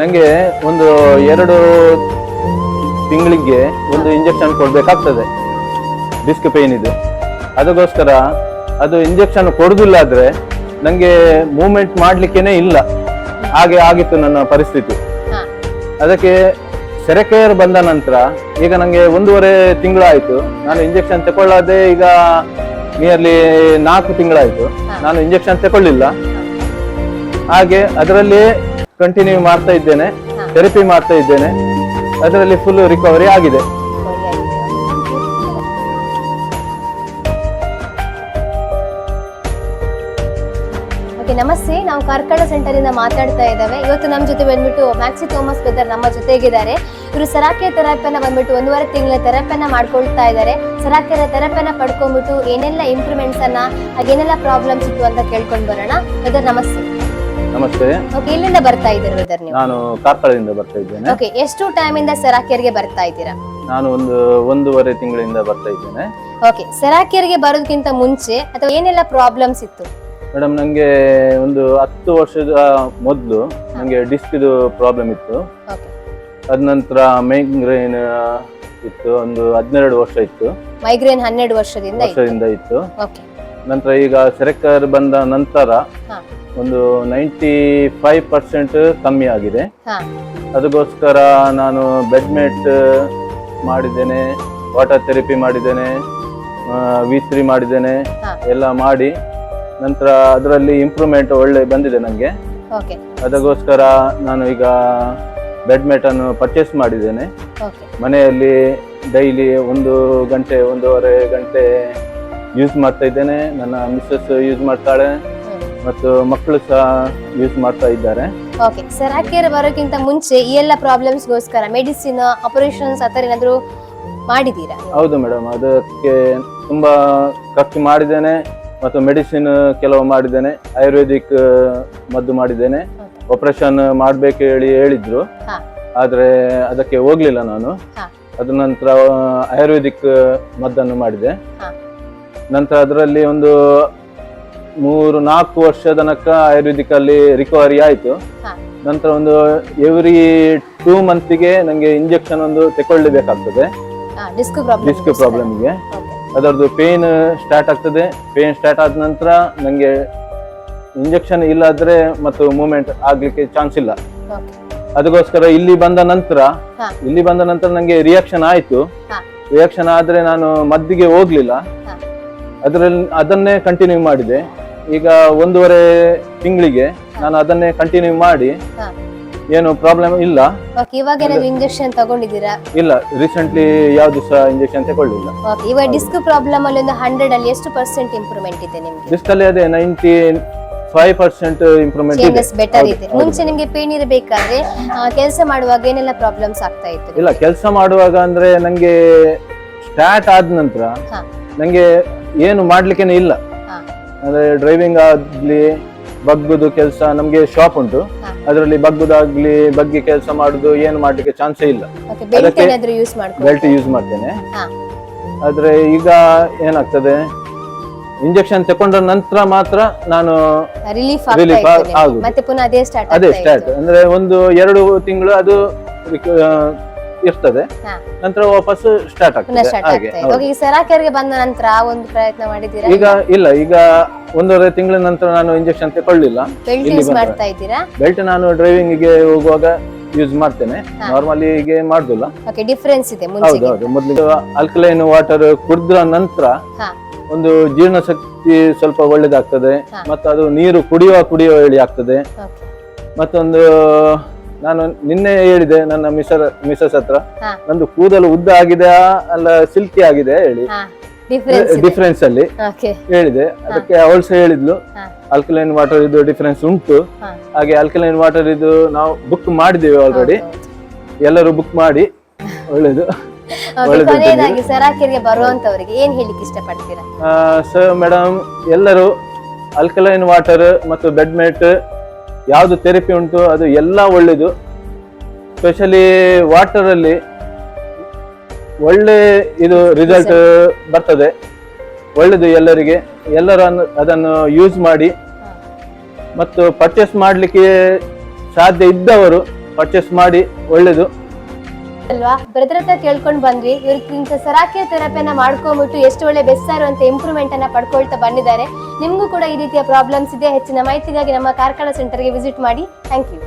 ನಂಗೆ ಒಂದು 2 ತಿಂಗಳಿಗೆ ಒಂದು ಇಂಜೆಕ್ಷನ್ ಕೊಡ್ಬೇಕಾಗ್ತದೆ ಡಿಸ್ಕ್ ಪೇನ್ ಇದು. ಅದಕ್ಕೋಸ್ಕರ ಅದು ಇಂಜೆಕ್ಷನ್ ಕೊಡುದಿಲ್ಲ ಆದ್ರೆ ನಂಗೆ ಮೂವ್ಮೆಂಟ್ ಮಾಡ್ಲಿಕ್ಕೇನೆ ಇಲ್ಲ, ಹಾಗೆ ಆಗಿತ್ತು ನನ್ನ ಪರಿಸ್ಥಿತಿ. ಅದಕ್ಕೆ ಸೆರೆಕೇರ್ ಬಂದ ನಂತರ ಈಗ ನಂಗೆ 1.5 ತಿಂಗಳಾಯ್ತು ನಾನು ಇಂಜೆಕ್ಷನ್ ತಗೊಳ್ಳದೆ. ಈಗ ನಿಯರ್ಲಿ 4 ತಿಂಗಳಾಯ್ತು ನಾನು ಇಂಜೆಕ್ಷನ್ ತಗೊಳ್ಳಿಲ್ಲ. ಹಾಗೆ ಅದರಲ್ಲಿ ಕಂಟಿನ್ಯೂ ಮಾಡ್ತಾ ಇದ್ದೇನೆ, ಥೆರಪಿ ಮಾಡ್ತಾ ಇದ್ದೇನೆ. ಅದರಲ್ಲಿ ಫುಲ್ ರಿಕವರಿ ಆಗಿದೆ. ನಮಸ್ತೆ, ನಾವು ಕಾರ್ಕಳ ಸೆಂಟರ್ ಇಂದ ಮಾತಾಡ್ತಾ ಇದ್ದೇವೆ. ಇವತ್ತು ನಮ್ಮ ಜೊತೆ ಬಂದ್ಬಿಟ್ಟು ಮ್ಯಾಕ್ಸಿ ಥೋಮಸ್ ಬ್ರದರ್ ನಮ್ಮ ಜೊತೆಗಿದ್ದಾರೆ. ಇವರು ಸರಾಕೆ ಥೆರಪಿಯನ್ನ ಬಂದ್ಬಿಟ್ಟು 1.5 ತಿಂಗಳ ಥೆರಪಿಯನ್ನ ಮಾಡ್ಕೊಳ್ತಾ ಇದ್ದಾರೆ. ಸರಾಕೆ ಥೆರಪಿಯನ್ನ ಪಡ್ಕೊಂಡ್ಬಿಟ್ಟು ಏನೆಲ್ಲ ಇಂಪ್ರೂವ್ಮೆಂಟ್ಸ್ ಅನ್ನ ಹಾಗೇನೆಲ್ಲ ಪ್ರಾಬ್ಲಮ್ಸ್ ಇತ್ತು ಅಂತ ಕೇಳ್ಕೊಂಡು ಬರೋಣ. ಬ್ರದರ್ ನಮಸ್ತೆ. ನಮಸ್ತೆ. ಓಕೆ, ಎಲ್ಲಿಂದ ಬರ್ತಾ ಇದ್ದೀರಾ ಬ್ರದರ್ ನೀವು? ನಾನು ಕಾರ್ಕಳದಿಂದ ಬರ್ತಾ ಇದ್ದೇನೆ. ಓಕೆ, ಎಷ್ಟು ಟೈಮ್ ಇಂದ ಸರಾಕೆರ್ಗೆ ಬರ್ತಾ ಇದ್ದೀರಾ? ನಾನು 1.5 ತಿಂಗಳಿಂದ ಬರ್ತಾ ಇದ್ದೇನೆ. ಓಕೆ, ಸರಾಕೆರ್ಗೆ ಬರೋದಕ್ಕಿಂತ ಮುಂಚೆ ಅಥವಾ ಏನೆಲ್ಲ ಪ್ರಾಬ್ಲಮ್ಸ್ ಇತ್ತು? ಮೇಡಮ್, ನಂಗೆ ಒಂದು 10 ವರ್ಷದ ಮೊದಲು ನಂಗೆ ಡಿಸ್ಕ್ದು ಪ್ರಾಬ್ಲಮ್ ಇತ್ತು. ಅದ ನಂತರ ಮೈಗ್ರೇನ್ ಇತ್ತು, ಒಂದು 12 ವರ್ಷ ಇತ್ತು. ಮೈಗ್ರೇನ್ 12 ವರ್ಷದಿಂದ ಇತ್ತು. ನಂತರ ಈಗ ಸೆರೆಕರ್ ಬಂದ ನಂತರ ಒಂದು 95% ಕಮ್ಮಿ ಆಗಿದೆ. ಅದಕ್ಕೋಸ್ಕರ ನಾನು ಬೆಡ್ ಮೇಟ್ ಮಾಡಿದ್ದೇನೆ, ವಾಟರ್ ಥೆರಪಿ ಮಾಡಿದ್ದೇನೆ, V3 ಮಾಡಿದ್ದೇನೆ, ಎಲ್ಲ ಮಾಡಿ ನಂತರ ಅದರಲ್ಲಿ ಇಂಪ್ರೂವ್ಮೆಂಟ್ ಒಳ್ಳೆ ಬಂದಿದೆ ನನಗೆ. ಅದಕ್ಕೋಸ್ಕರ ನಾನು ಈಗ ಬೆಡ್ ಮೇಟ್ ಅನ್ನು ಪರ್ಚೇಸ್ ಮಾಡಿದ್ದೇನೆ. ಮನೆಯಲ್ಲಿ ಡೈಲಿ 1 ಗಂಟೆ 1.5 ಗಂಟೆ ಯೂಸ್ ಮಾಡ್ತಾ ಇದ್ದೇನೆ. ನನ್ನ ಮಿಸ್ಸಸ್ ಯೂಸ್ ಮಾಡ್ತಾಳೆ ಮತ್ತು ಮಕ್ಕಳು ಸಹ ಯೂಸ್ ಮಾಡ್ತಾ ಇದ್ದಾರೆ. ಓಕೆ, ಸರಾಕೆರ್ ಬರೋಕ್ಕಿಂತ ಮುಂಚೆ ಈ ಎಲ್ಲ ಪ್ರಾಬ್ಲಮ್ಸ್ಗೋಸ್ಕರ ಮೆಡಿಸಿನ್, ಆಪರೇಷನ್ಸ್ ಆ ಥರ ಏನಾದರೂ ಮಾಡಿದ್ದೀರಾ? ಹೌದು ಮೇಡಮ್, ಅದಕ್ಕೆ ತುಂಬಾ ಖರ್ಚು ಮಾಡಿದ್ದೇನೆ ಮತ್ತು ಮೆಡಿಸಿನ್ ಕೆಲವು ಮಾಡಿದ್ದೇನೆ, ಆಯುರ್ವೇದಿಕ್ ಮದ್ದು ಮಾಡಿದ್ದೇನೆ. ಆಪರೇಷನ್ ಮಾಡ್ಬೇಕು ಹೇಳಿದ್ರು, ಆದ್ರೆ ಅದಕ್ಕೆ ಹೋಗ್ಲಿಲ್ಲ ನಾನು. ಅದ ನಂತರ ಆಯುರ್ವೇದಿಕ್ ಮದ್ದನ್ನು ಮಾಡಿದೆ. ನಂತರ ಅದರಲ್ಲಿ ಒಂದು 3-4 ವರ್ಷ ತನಕ ಆಯುರ್ವೇದಿಕ್ ಅಲ್ಲಿ ರಿಕವರಿ ಆಯ್ತು. ನಂತರ ಒಂದು ಎವ್ರಿ 2 ಮಂತ್ಗೆ ನಂಗೆ ಇಂಜೆಕ್ಷನ್ ಒಂದು ತಗೊಳ್ಬೇಕಾಗ್ತದೆ ಡಿಸ್ಕ್ ಪ್ರಾಬ್ಲಮ್ಗೆ. ಅದರದ್ದು ಪೇನ್ ಸ್ಟಾರ್ಟ್ ಆಗ್ತದೆ. ಪೇನ್ ಸ್ಟಾರ್ಟ್ ಆದ ನಂತರ ನಂಗೆ ಇಂಜೆಕ್ಷನ್ ಇಲ್ಲಾದ್ರೆ ಮತ್ತು ಮೂವ್ಮೆಂಟ್ ಆಗ್ಲಿಕ್ಕೆ ಚಾನ್ಸ್ ಇಲ್ಲ. ಅದಕ್ಕೋಸ್ಕರ ಇಲ್ಲಿ ಬಂದ ನಂತರ ನಂಗೆ ರಿಯಾಕ್ಷನ್ ಆಯ್ತು. ರಿಯಾಕ್ಷನ್ ಆದ್ರೆ ನಾನು ಮದ್ದಿಗೆ ಹೋಗ್ಲಿಲ್ಲ, ಅದನ್ನೇ ಕಂಟಿನ್ಯೂ ಮಾಡಿದೆ. ಈಗ 1.5 ತಿಂಗಳಿಗೆ ನಾನು ಅದನ್ನೇ ಕಂಟಿನ್ಯೂ ಮಾಡಿ ಏನು ಪ್ರಾಬ್ಲಮ್ ಇಲ್ಲ. ಇವಾಗ ಏನಾದ್ರು ಇಂಜೆಕ್ಷನ್ ತಗೊಂಡಿದ್ದೀರಾ? ಇಲ್ಲ, ರೀಸೆಂಟ್ಲಿ ಯಾವ್ದು ಸಹ ಇಂಜೆಕ್ಷನ್ ತಗೊಳ್ಳಿಲ್ಲ. ಇವಾಗ ಡಿಸ್ಕ್ ಪ್ರಾಬ್ಲಮ್ ಅಲ್ಲಿ 100 ಅಲ್ಲಿ ಎಷ್ಟು ಪರ್ಸೆಂಟ್ ಇಂಪ್ರೂವ್ಮೆಂಟ್ ಇದೆ ನಿಮಗೆ? ಡಿಸ್ಕ್ ಅಲ್ಲಿ ಅದೇ 95% ಇಂಪ್ರೂವ್ಮೆಂಟ್ ಇದೆ. ಬೆಟರ್ ಇದೆ. ಮುಂಚೆ ನಿಮಗೆ ಪೇನ್ ಇರಬೇಕಾದ್ರೆ ಕೆಲಸ ಮಾಡುವಾಗ ಏನೆಲ್ಲ ಪ್ರಾಬ್ಲಮ್ಸ್ ಆಗ್ತಾ ಇತ್ತು? ಇಲ್ಲ, ಕೆಲಸ ಮಾಡುವಾಗ ಅಂದ್ರೆ ನಂಗೆ ಸ್ಟಾರ್ಟ್ ಆದ ನಂತರ ನಂಗೆ ಏನು ಮಾಡ್ಲಿಕ್ಕೇನೆ ಇಲ್ಲ. ಅಂದ್ರೆ ಡ್ರೈವಿಂಗ್ ಆಗ್ಲಿ, ಬಗ್ಗುದು ಕೆಲಸ, ನಮ್ಗೆ ಶಾಪ್ ಉಂಟು, ಅದರಲ್ಲಿ ಬಗ್ಗುದಾಗ್ಲಿ ಬಗ್ಗಿ ಕೆಲಸ ಮಾಡುದು ಏನು ಮಾಡ್ಲಿಕ್ಕೆ ಚಾನ್ಸೇ ಇಲ್ಲ. ಬೆಲ್ಟ್ ಯೂಸ್ ಮಾಡ್ತೇನೆ. ಆದ್ರೆ ಈಗ ಏನಾಗ್ತದೆ, ಇಂಜೆಕ್ಷನ್ ತಕೊಂಡ ನಂತರ ಮಾತ್ರ ನಾನು ರಿಲೀಫ್ ಆಗುದು. ಅದೇ ಸ್ಟಾರ್ಟ್ ಅಂದ್ರೆ 1-2 ತಿಂಗಳು ಅದು ಇರ್ತದೆ, ನಂತರ ವಾಪಸ್ ಸ್ಟಾರ್ಟ್ ಆಗ್ತದೆ. ಸರಾಕೆರ್ಗೆ ಬಂದ ನಂತರ ಒಂದು ಪ್ರಯತ್ನ ಮಾಡಿದ್ದೀರಾ? ಈಗ ಇಲ್ಲ, ಈಗ 1.5 ತಿಂಗಳ ನಂತರ ನಾನು ಇಂಜೆಕ್ಷನ್ ತಗೊಳ್ಳಿಲ್ಲ. ಬೆಲ್ಟ್ ನಾನು ಡ್ರೈವಿಂಗ್ ಗೆ ಹೋಗುವಾಗ ಯೂಸ್ ಮಾಡ್ತೇನೆ, ನಾರ್ಮಲಿ ಹೀಗೆ ಮಾಡುದಿಲ್ಲ. ಡಿಫರೆನ್ಸ್ ಇದೆ. ಹೌದೌದು, ಮೊದಲು ಆಲ್ಕಲೈನ್ ವಾಟರ್ ಕುಡಿದ ನಂತರ ಒಂದು ಜೀರ್ಣಶಕ್ತಿ ಸ್ವಲ್ಪ ಒಳ್ಳೇದಾಗ್ತದೆ, ಮತ್ತು ಅದು ನೀರು ಕುಡಿಯುವ ಹೇಳಿ ಆಗ್ತದೆ. ಮತ್ತೊಂದು ನಾನು ನಿನ್ನೆ ಹೇಳಿದೆ ನನ್ನ ಮಿಸಸ್ ಹತ್ರ, ನಂದು ಕೂದಲು ಉದ್ದ ಆಗಿದೆ ಅಲ್ಲ ಸಿಲ್ಕಿ ಆಗಿದೆ ಹೇಳಿ ಡಿಫರೆನ್ಸ್ ಅಲ್ಲಿ ಹೇಳಿದೆ. ಅದಕ್ಕೆ ಅವಳು ಸಹ ಹೇಳಿದ್ಲು ಆಲ್ಕಲೈನ್ ವಾಟರ್ ಇದು ಡಿಫರೆನ್ಸ್ ಉಂಟು. ಹಾಗೆ ಆಲ್ಕಲೈನ್ ವಾಟರ್ ಇದು ನಾವು ಬುಕ್ ಮಾಡಿದ್ದೇವೆ ಆಲ್ರೆಡಿ, ಎಲ್ಲರೂ ಬುಕ್ ಮಾಡಿ. ಒಳ್ಳೇದು. ಸರಾಕೆರ್ಗೆ ಬರುವಂತವರಿಗೆ ಏನ್ ಹೇಳಿಕ್ಕೆ ಇಷ್ಟಪಡ್ತೀರಾ? ಸರ್ ಮೇಡಮ್, ಎಲ್ಲರೂ ಆಲ್ಕಲೈನ್ ವಾಟರ್ ಮತ್ತು ಬೆಡ್ ಮೇಟ್ ಯಾವ್ದು ಥೆರಪಿ ಉಂಟು ಅದು ಎಲ್ಲ ಒಳ್ಳೇದು. ಸ್ಪೆಷಲಿ ವಾಟರ್ ಅಲ್ಲಿ ಒಳ್ಳೆ ಇದು ರಿಸಲ್ಟ್ ಬರ್ತದೆ, ಒಳ್ಳೇದು ಎಲ್ಲರಿಗೆ. ಎಲ್ಲರೂ ಅದನ್ನು ಯೂಸ್ ಮಾಡಿ ಮತ್ತು ಪರ್ಚೇಸ್ ಮಾಡಲಿಕ್ಕೆ ಸಾಧ್ಯ ಇದ್ದವರು ಪರ್ಚೇಸ್ ಮಾಡಿ ಒಳ್ಳೇದು ಅಲ್ವಾ. ಬ್ರದರ್ ಹತ್ರ ಕೇಳ್ಕೊಂಡ್ ಬಂದ್ವಿ, ಇವ್ರಿಗೆ ಸರಾಕೆ ಥೆರಪಿಯನ್ನ ಮಾಡ್ಕೊಂಡ್ಬಿಟ್ಟು ಎಷ್ಟು ಒಳ್ಳೆ ಬೆಸ್ಟ್ ಅಂತ ಇಂಪ್ರೂವ್ಮೆಂಟ್ ಅನ್ನ ಪಡ್ಕೊಳ್ತಾ ಬಂದಿದ್ದಾರೆ. ನಿಮ್ಗೂ ಕೂಡ ಈ ರೀತಿಯ ಪ್ರಾಬ್ಲಮ್ಸ್ ಇದೆ. ಹೆಚ್ಚಿನ ಮಾಹಿತಿಗಾಗಿ ನಮ್ಮ ಕಾರ್ಕಳ ಸೆಂಟರ್ಗೆ ವಿಸಿಟ್ ಮಾಡಿ. Thank you.